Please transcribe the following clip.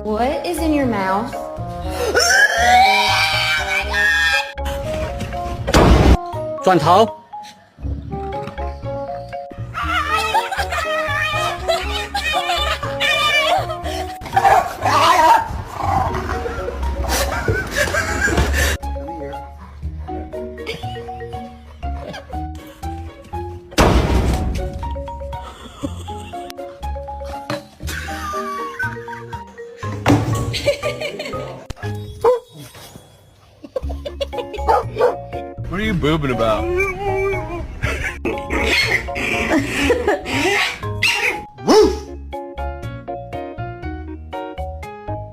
What is in your mouth? 转头。What are you boobing about?